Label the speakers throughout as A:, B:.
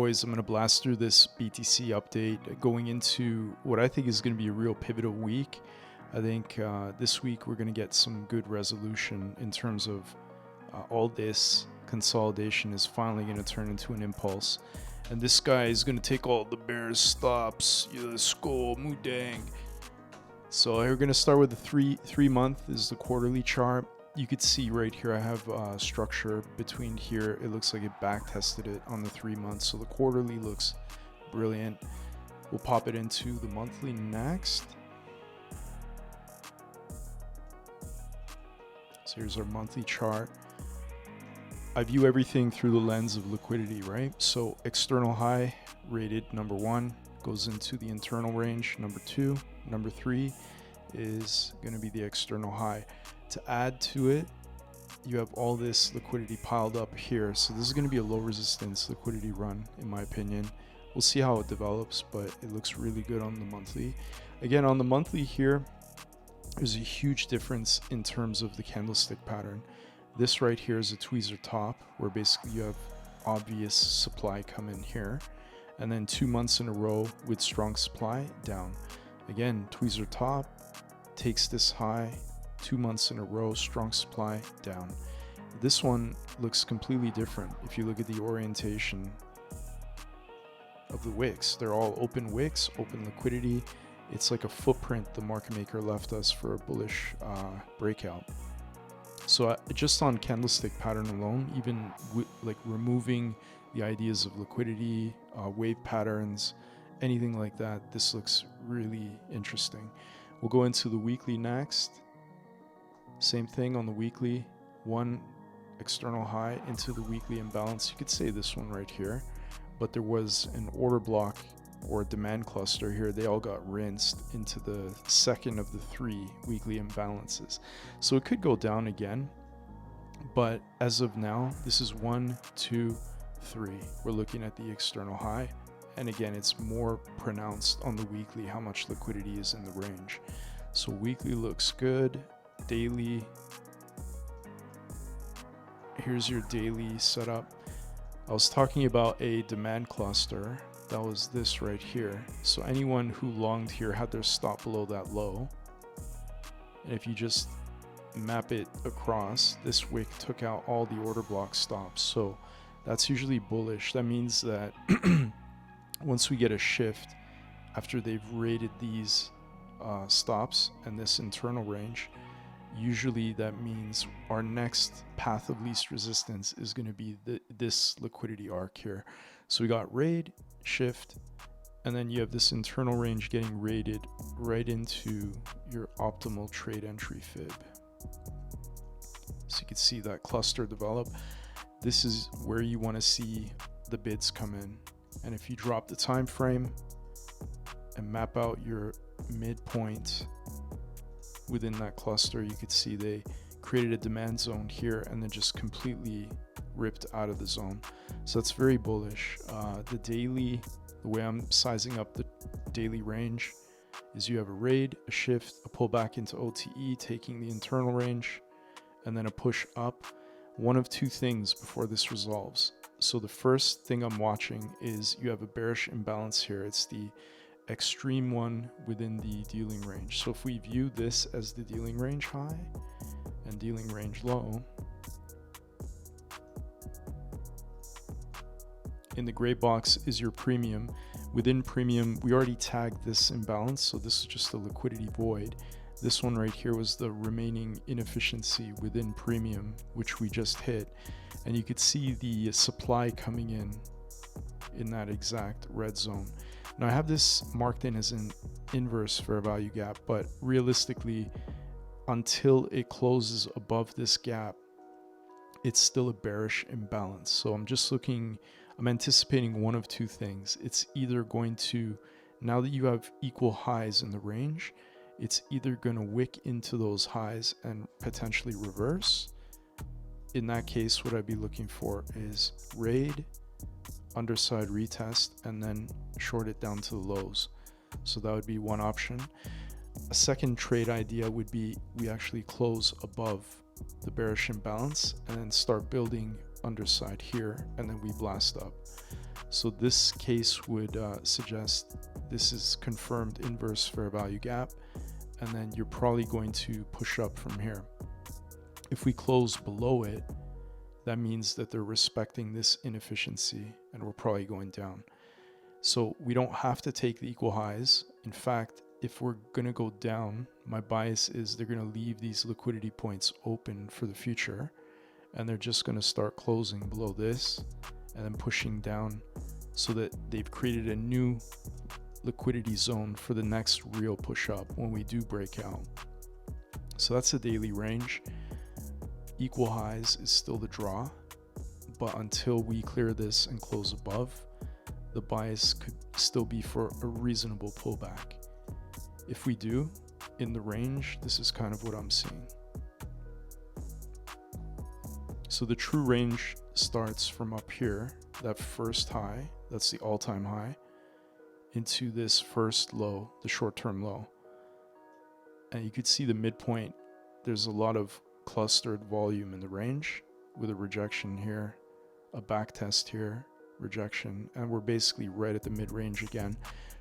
A: boys, I'm going to blast through this BTC update going into what I think is going to be a real pivotal week. I think this week we're going to get some good resolution in terms of all this consolidation is finally going to turn into an impulse. And this guy is going to take all the bears stops. Let's go, Moodgeng. So we're going to start with the three month. This is the quarterly chart. You could see right here I have structure between here. It looks like it back tested it on the 3 months. So the quarterly looks brilliant. We'll pop it into the monthly next. So here's our monthly chart. I view everything through the lens of liquidity, right? So external high rated number 1 goes into the internal range. Number 2, number 3 is going to be the external high. To add to it, you have all this liquidity piled up here. So this is going to be a low resistance liquidity run, in my opinion. We'll see how it develops, but it looks really good on the monthly. Again, on the monthly here, there's a huge difference in terms of the candlestick pattern. This right here is a tweezer top, where basically you have obvious supply come in here, and then 2 months in a row with strong supply down. Again, tweezer top takes this high, 2 months in a row, strong supply down. This one looks completely different. If you look at the orientation of the wicks, they're all open wicks, open liquidity. It's like a footprint the market maker left us for a bullish breakout. So just on candlestick pattern alone, even like removing the ideas of liquidity, wave patterns, anything like that, this looks really interesting. We'll go into the weekly next. Same thing on the weekly, one external high into the weekly imbalance. You could say this one right here, but there was an order block or a demand cluster here. They all got rinsed into the second of the 3 weekly imbalances. So it could go down again, but as of now, this is 1, 2, 3. We're looking at the external high. And again, it's more pronounced on the weekly how much liquidity is in the range. So weekly looks good. Daily, here's your daily setup. I was talking about a demand cluster. That was this right here. So anyone who longed here had their stop below that low. And if you just map it across, this wick took out all the order block stops. So that's usually bullish. That means that once we get a shift after they've rated these stops and this internal range, usually that means our next path of least resistance is going to be this liquidity arc here. So we got raid, shift, and then you have this internal range getting raided right into your optimal trade entry fib. So you can see that cluster develop. This is where you want to see the bids come in. And if you drop the time frame and map out your midpoint within that cluster, you could see they created a demand zone here and then just completely ripped out of the zone. So that's very bullish. The daily, the way I'm sizing up the daily range is you have a raid, a shift, a pullback into OTE, taking the internal range, and then a push up. One of 2 things before this resolves. So the first thing I'm watching is you have a bearish imbalance here. It's the extreme one within the dealing range. So if we view this as the dealing range high and dealing range low, in the gray box is your premium. Within premium, we already tagged this imbalance, so this is just a liquidity void. This one right here was the remaining inefficiency within premium, which we just hit. And you could see the supply coming in that exact red zone. Now I have this marked in as an inverse fair value gap, but realistically, until it closes above this gap, it's still a bearish imbalance. So I'm anticipating one of 2 things. It's either going to, now that you have equal highs in the range, it's either going to wick into those highs and potentially reverse. In that case, what I'd be looking for is raid, underside retest, and then short it down to the lows. So that would be one option. A second trade idea would be we actually close above the bearish imbalance and then start building underside here, and then we blast up. So this case would suggest this is confirmed inverse fair value gap, and then you're probably going to push up from here. If we close below it, that means that they're respecting this inefficiency, and we're probably going down. So we don't have to take the equal highs. In fact, if we're going to go down, my bias is they're going to leave these liquidity points open for the future, and they're just going to start closing below this and then pushing down, so that they've created a new liquidity zone for the next real push up when we do break out. So that's the daily range. Equal highs is still the draw, but until we clear this and close above, the bias could still be for a reasonable pullback. If we do, in the range, this is kind of what I'm seeing. So the true range starts from up here, that first high, that's the all-time high, into this first low, the short-term low. And you could see the midpoint, there's a lot of clustered volume in the range with a rejection here, a back test here, rejection, and we're basically right at the mid-range again.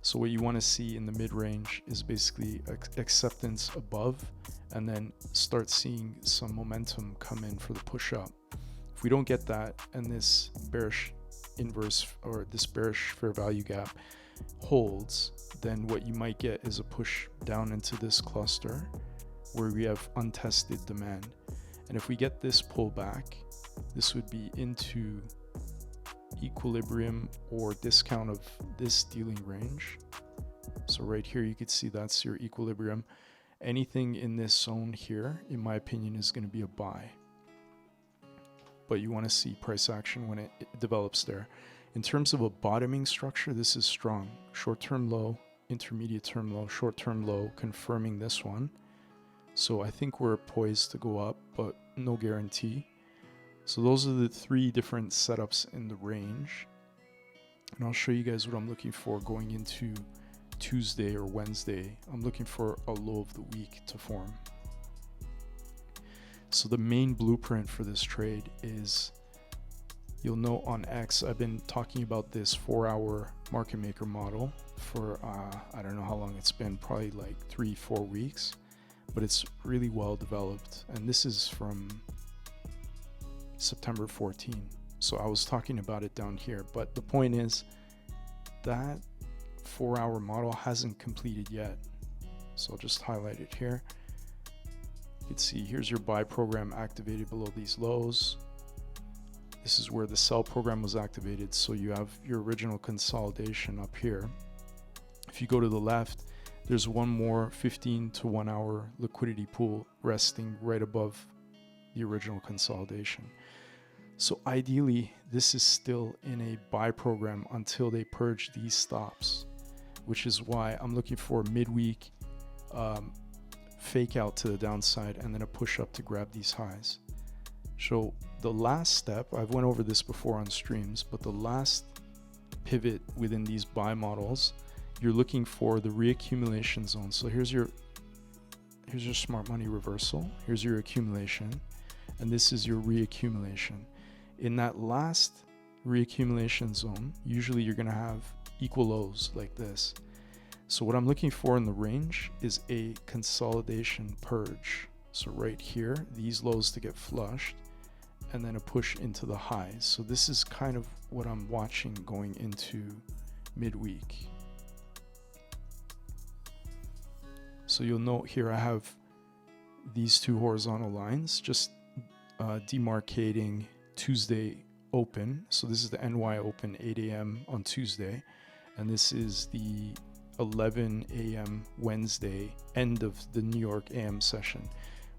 A: So what you want to see in the mid-range is basically acceptance above, and then start seeing some momentum come in for the push up. If we don't get that, and this bearish inverse or this bearish fair value gap holds, then what you might get is a push down into this cluster where we have untested demand. And if we get this pullback, this would be into equilibrium or discount of this dealing range. So right here you could see that's your equilibrium. Anything in this zone here, in my opinion, is going to be a buy, but you want to see price action when it develops there. In terms of a bottoming structure, this is strong. Short-term low, intermediate term low, short-term low, confirming this one. So I think we're poised to go up, but no guarantee. So those are the three different setups in the range. And I'll show you guys what I'm looking for going into Tuesday or Wednesday. I'm looking for a low of the week to form. So the main blueprint for this trade is, you'll note on X, I've been talking about this 4-hour market maker model for, I don't know how long it's been, probably like 3-4 weeks, but it's really well developed. And this is from September 14. So I was talking about it down here, but the point is that 4-hour model hasn't completed yet. So I'll just highlight it here. You can see here's your buy program activated below these lows. This is where the sell program was activated, so you have your original consolidation up here. If you go to the left, there's one more 15 to 1 hour liquidity pool resting right above the original consolidation. So ideally, this is still in a buy program until they purge these stops, which is why I'm looking for a midweek fake out to the downside and then a push up to grab these highs. So the last step, I've went over this before on streams, but the last pivot within these buy models, you're looking for the reaccumulation zone. So here's your smart money reversal, here's your accumulation, and this is your reaccumulation. In that last reaccumulation zone, usually you're going to have equal lows like this. So what I'm looking for in the range is a consolidation purge. So right here, these lows to get flushed, and then a push into the highs. So this is kind of what I'm watching going into midweek. So you'll note here I have these two horizontal lines just demarcating Tuesday open. So this is the NY open 8 a.m. on Tuesday, and this is the 11 a.m. Wednesday end of the New York AM session.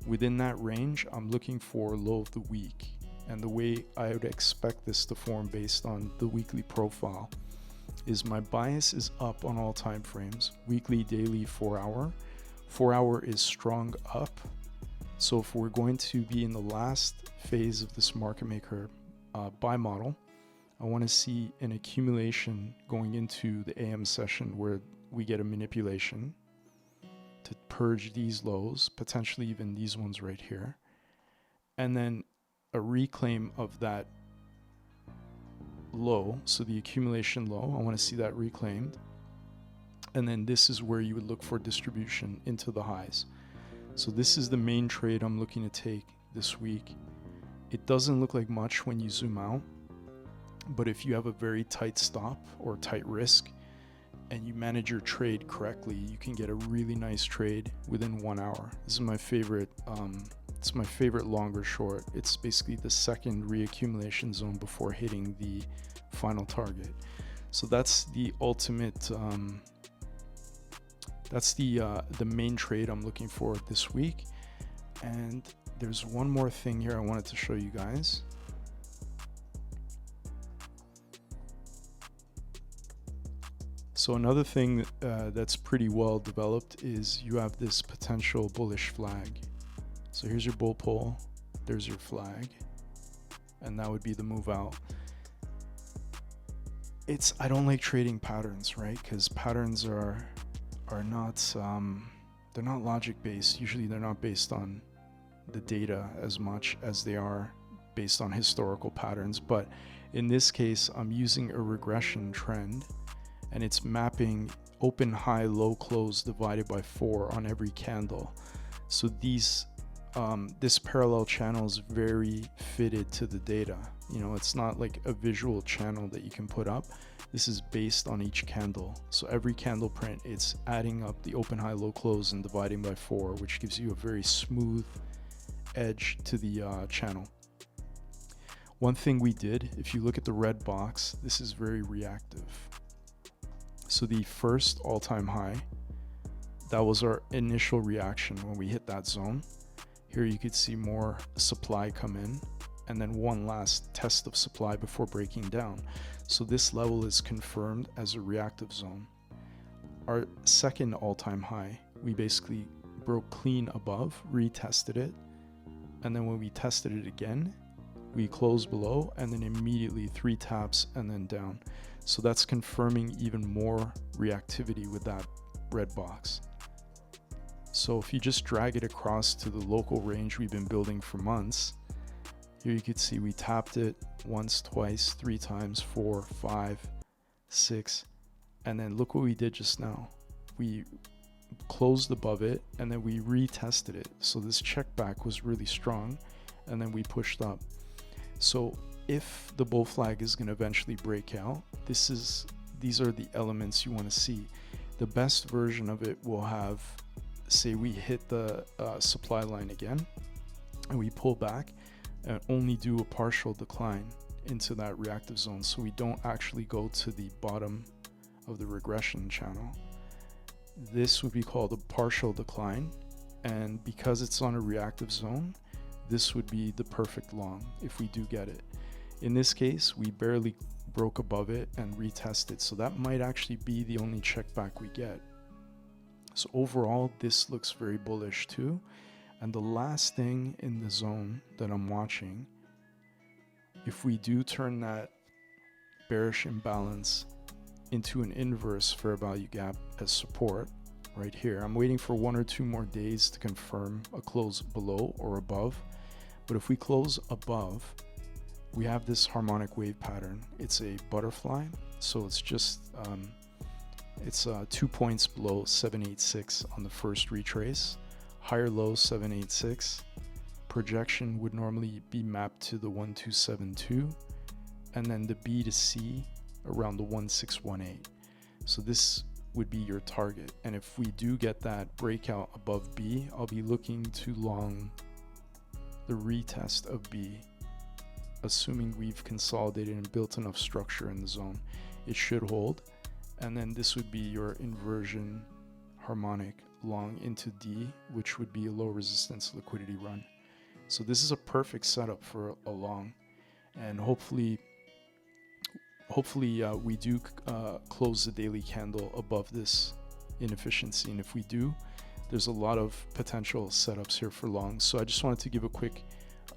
A: Within that range, I'm looking for low of the week, and the way I would expect this to form based on the weekly profile is my bias is up on all time frames, weekly, daily, 4-hour. 4-hour is strong up. So if we're going to be in the last phase of this market maker buy model, I want to see an accumulation going into the AM session where we get a manipulation to purge these lows, potentially even these ones right here, and then a reclaim of that low, so the accumulation low, I want to see that reclaimed. And then this is where you would look for distribution into the highs. So this is the main trade I'm looking to take this week. It doesn't look like much when you zoom out, but if you have a very tight stop or tight risk and you manage your trade correctly, you can get a really nice trade within 1 hour. This is my favorite. It's my favorite longer short. It's basically the second reaccumulation zone before hitting the final target. So that's the ultimate. That's the main trade I'm looking for this week. And there's one more thing here I wanted to show you guys. So another thing that's pretty well developed is you have this potential bullish flag. So here's your bull pole, there's your flag, and that would be the move out. I don't like trading patterns, right? Because patterns are not they're not logic based. Usually they're not based on the data as much as they are based on historical patterns. But in this case, I'm using a regression trend, and it's mapping open, high, low, close divided by 4 on every candle. So this parallel channel is very fitted to the data. You know, it's not like a visual channel that you can put up. This is based on each candle. So every candle print, it's adding up the open, high, low, close and dividing by 4, which gives you a very smooth edge to the channel. One thing we did, if you look at the red box, this is very reactive. So the first all-time high, that was our initial reaction when we hit that zone. Here you could see more supply come in, and then one last test of supply before breaking down. So this level is confirmed as a reactive zone. Our second all-time high, we basically broke clean above, retested it, and then when we tested it again, we closed below, and then immediately 3 taps and then down. So that's confirming even more reactivity with that red box. So if you just drag it across to the local range we've been building for months, here you could see we tapped it once, twice, 3 times, 4, 5, 6, and then look what we did just now. We closed above it and then we retested it. So this check back was really strong, and then we pushed up. So if the bull flag is going to eventually break out, these are the elements you want to see. The best version of it will have, say we hit the supply line again and we pull back and only do a partial decline into that reactive zone, so we don't actually go to the bottom of the regression channel. This would be called a partial decline, and because it's on a reactive zone, this would be the perfect long if we do get it. In this case, we barely broke above it and retested, so that might actually be the only check back we get. So overall, this looks very bullish too. And the last thing in the zone that I'm watching, if we do turn that bearish imbalance into an inverse fair value gap as support right here, I'm waiting for 1 or 2 more days to confirm a close below or above. But if we close above, we have this harmonic wave pattern. It's a butterfly, so it's just it's 2 points below 786 on the first retrace. Higher low 786. Projection would normally be mapped to the 1272, and then the B to C around the 1618. So this would be your target. And if we do get that breakout above B, I'll be looking to long the retest of B, assuming we've consolidated and built enough structure in the zone. It should hold, and then this would be your inversion harmonic long into D, which would be a low resistance liquidity run. So this is a perfect setup for a long, and hopefully we do close the daily candle above this inefficiency, and if we do, there's a lot of potential setups here for longs. So I just wanted to give a quick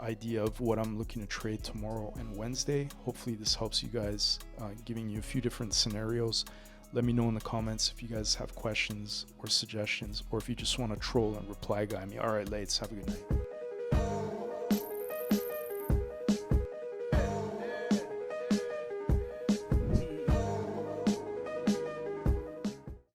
A: idea of what I'm looking to trade tomorrow and Wednesday. Hopefully this helps you guys, giving you a few different scenarios. Let me know in the comments if you guys have questions or suggestions, or if you just want to troll and reply guy me. All right, Lates, have a good night.